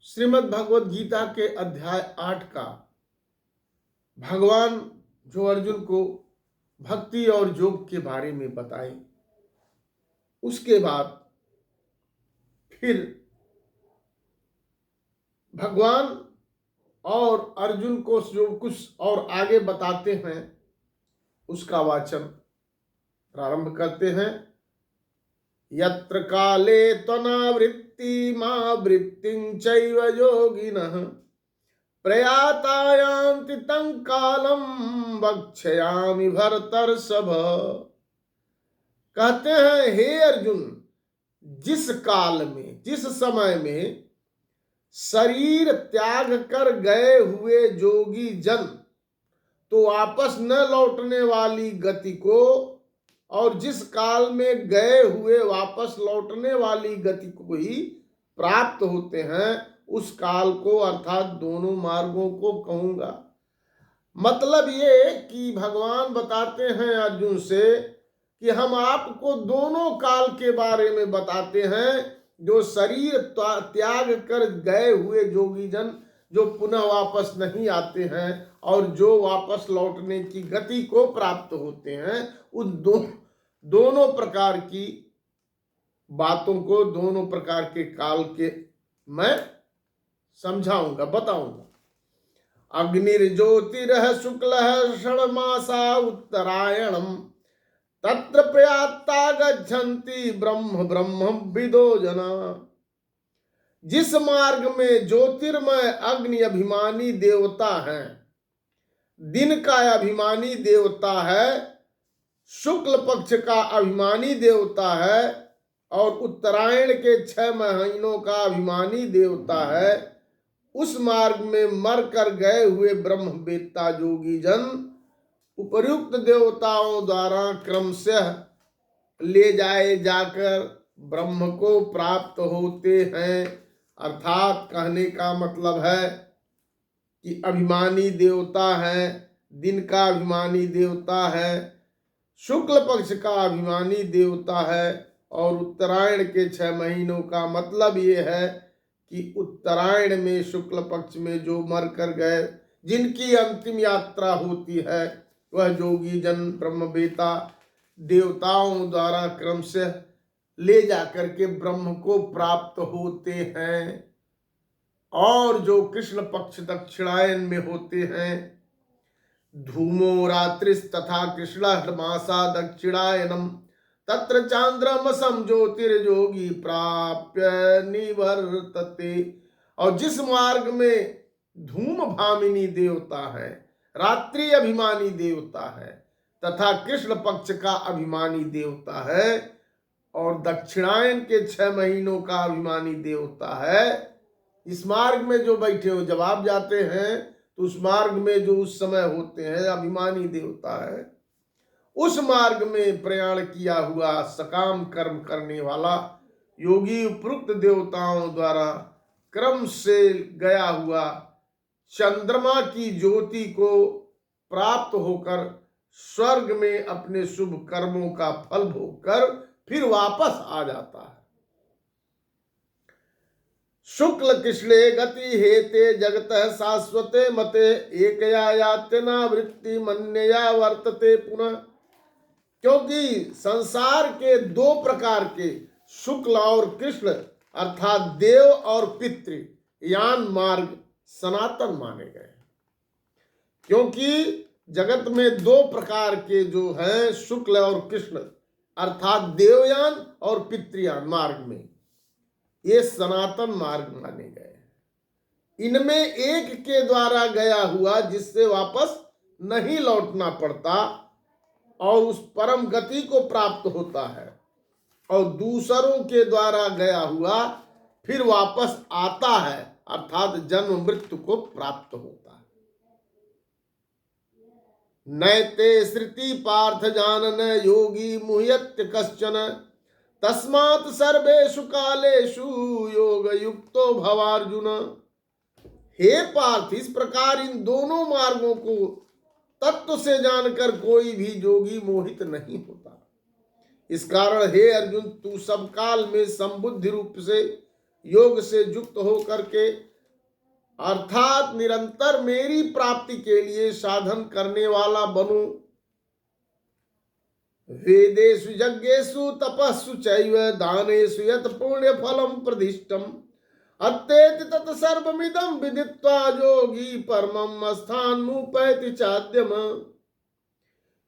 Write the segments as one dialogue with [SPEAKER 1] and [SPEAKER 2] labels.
[SPEAKER 1] श्रीमद् भगवद गीता के अध्याय 8 का भगवान जो अर्जुन को भक्ति और योग के बारे में बताए, उसके बाद फिर भगवान और अर्जुन को जो कुछ और आगे बताते हैं उसका वाचन प्रारंभ करते हैं। यत्र काले त्वनावृत्ति मा वृत्तिं चैव योगिनः प्रयातायान्ति तं कालम वक्ष्यामि भरतर्षभ। कहते हैं, हे अर्जुन, जिस काल में, जिस समय में शरीर त्याग कर गए हुए जोगी जन तो वापस न लौटने वाली गति को, और जिस काल में गए हुए वापस लौटने वाली गति को ही प्राप्त होते हैं, उस काल को अर्थात दोनों मार्गों को कहूंगा। मतलब ये कि भगवान बताते हैं अर्जुन से कि हम आपको दोनों काल के बारे में बताते हैं। जो शरीर त्याग कर गए हुए जोगी जन जो पुनः वापस नहीं आते हैं और जो वापस लौटने की गति को प्राप्त होते हैं, उन दोनों प्रकार की बातों को, दोनों प्रकार के काल के मैं समझाऊंगा, बताऊंगा। अग्निर्ज्योतिरः शुक्लः षण्मासा उत्तरायणम् तत्र प्रयाता गच्छन्ति ब्रह्म ब्रह्मविदो जना। जिस मार्ग में ज्योतिर्मय अग्नि अभिमानी देवता है, दिन का अभिमानी देवता है, शुक्ल पक्ष का अभिमानी देवता है और उत्तरायण के 6 महीनों का अभिमानी देवता है, उस मार्ग में मर कर गए हुए ब्रह्मवेत्ता योगी जन उपर्युक्त देवताओं द्वारा क्रमशः ले जाए जाकर ब्रह्म को प्राप्त होते हैं। अर्थात कहने का मतलब है कि अभिमानी देवता है, दिन का अभिमानी देवता है, शुक्ल पक्ष का अभिमानी देवता है और उत्तरायण के 6 महीनों का मतलब ये है कि उत्तरायण में शुक्ल पक्ष में जो मर कर गए, जिनकी अंतिम यात्रा होती है, वह जोगी जन ब्रह्मवेत्ता देवताओं द्वारा क्रमशः ले जाकर के ब्रह्म को प्राप्त होते हैं। और जो कृष्ण पक्ष दक्षिणायन में होते हैं, धूमो रात्रिस तथा कृष्ण मासा दक्षिणायनम तत्र चांद्रमसम ज्योतिर्योगी प्राप्य निवर्तते। और जिस मार्ग में धूम भामिनी देवता है, रात्रि अभिमानी देवता है तथा कृष्ण पक्ष का अभिमानी देवता है और दक्षिणायन के 6 महीनों का अभिमानी देवता है, इस मार्ग में जो बैठे हो, जब आप जाते हैं तो उस मार्ग में जो उस समय होते हैं अभिमानी देवता है, उस मार्ग में प्रयाण किया हुआ सकाम कर्म करने वाला योगी उपरुक्त देवताओं द्वारा क्रम से गया हुआ चंद्रमा की ज्योति को प्राप्त होकर स्वर्ग में अपने शुभ कर्मों का फल भोगकर फिर वापस आ जाता है। शुक्ल कृष्णे गति हेते जगतः शाश्वते मते एकया यातना वृत्ति मन्यया वर्तते पुनः। क्योंकि संसार के 2 प्रकार के शुक्ल और कृष्ण अर्थात देव और पितृ यान मार्ग सनातन माने गए। क्योंकि जगत में 2 प्रकार के जो हैं शुक्ल और कृष्ण अर्थात देवयान और पितृयान मार्ग में, ये सनातन मार्ग माने गए। इनमें एक के द्वारा गया हुआ जिससे वापस नहीं लौटना पड़ता और उस परम गति को प्राप्त होता है, और दूसरों के द्वारा गया हुआ फिर वापस आता है अर्थात जन्म मृत्यु को प्राप्त होता है। नैते श्रुति पार्थ जानन योगी मुह्यत्य कश्चन तस्मात् सर्वेषु कालेषु योग युक्तो भवार्जुन। हे पार्थ, इस प्रकार इन दोनों मार्गों को तत्व से जानकर कोई भी योगी मोहित नहीं होता। इस कारण हे अर्जुन, तू सब काल में संबुद्धि रूप से योग से युक्त हो करके अर्थात निरंतर मेरी प्राप्ति के लिए साधन करने वाला बनूं। वेदेषु यज्ञेषु तपस्सु चैव दानेषु यत् पुण्य फलम प्रदिष्टम अत्येति तत् सर्वमिदं विदित्वा योगी परमं स्थानमुपैति चाद्यम।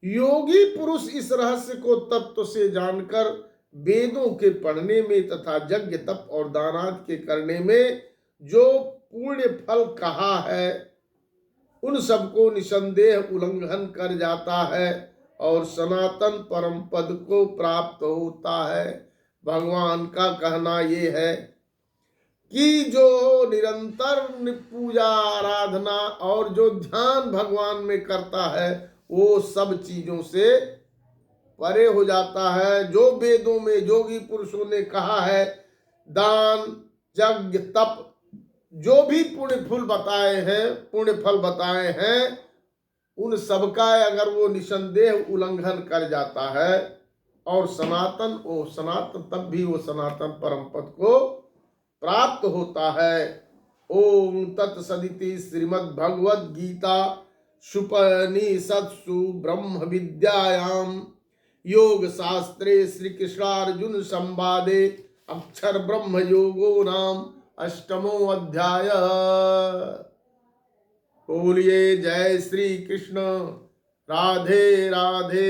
[SPEAKER 1] योगी पुरुष इस रहस्य को तत्व से जानकर वेदों के पढ़ने में तथा यज्ञ तप और दानाद के करने में जो पुण्य फल कहा है उन सबको निसंदेह उल्लंघन कर जाता है और सनातन परम पद को प्राप्त होता है। भगवान का कहना ये है कि जो निरंतर पूजा आराधना और जो ध्यान भगवान में करता है वो सब चीजों से परे हो जाता है। जो वेदों में योगी पुरुषों ने कहा है, दान यज्ञ तप जो भी पुण्य फल बताए हैं उन सबका अगर वो निसंदेह उल्लंघन कर जाता है और सनातन तब भी वो सनातन परम पद को प्राप्त होता है। ओम तत्सदिति श्रीमद् भगवद गीता शुपनिषत्सु ब्रह्म विद्यायाम योग शास्त्रे श्री कृष्णार्जुन संवादे अक्षर ब्रह्म योगो नाम अष्टमो अध्याय। बोलिए जय श्री कृष्ण। राधे राधे।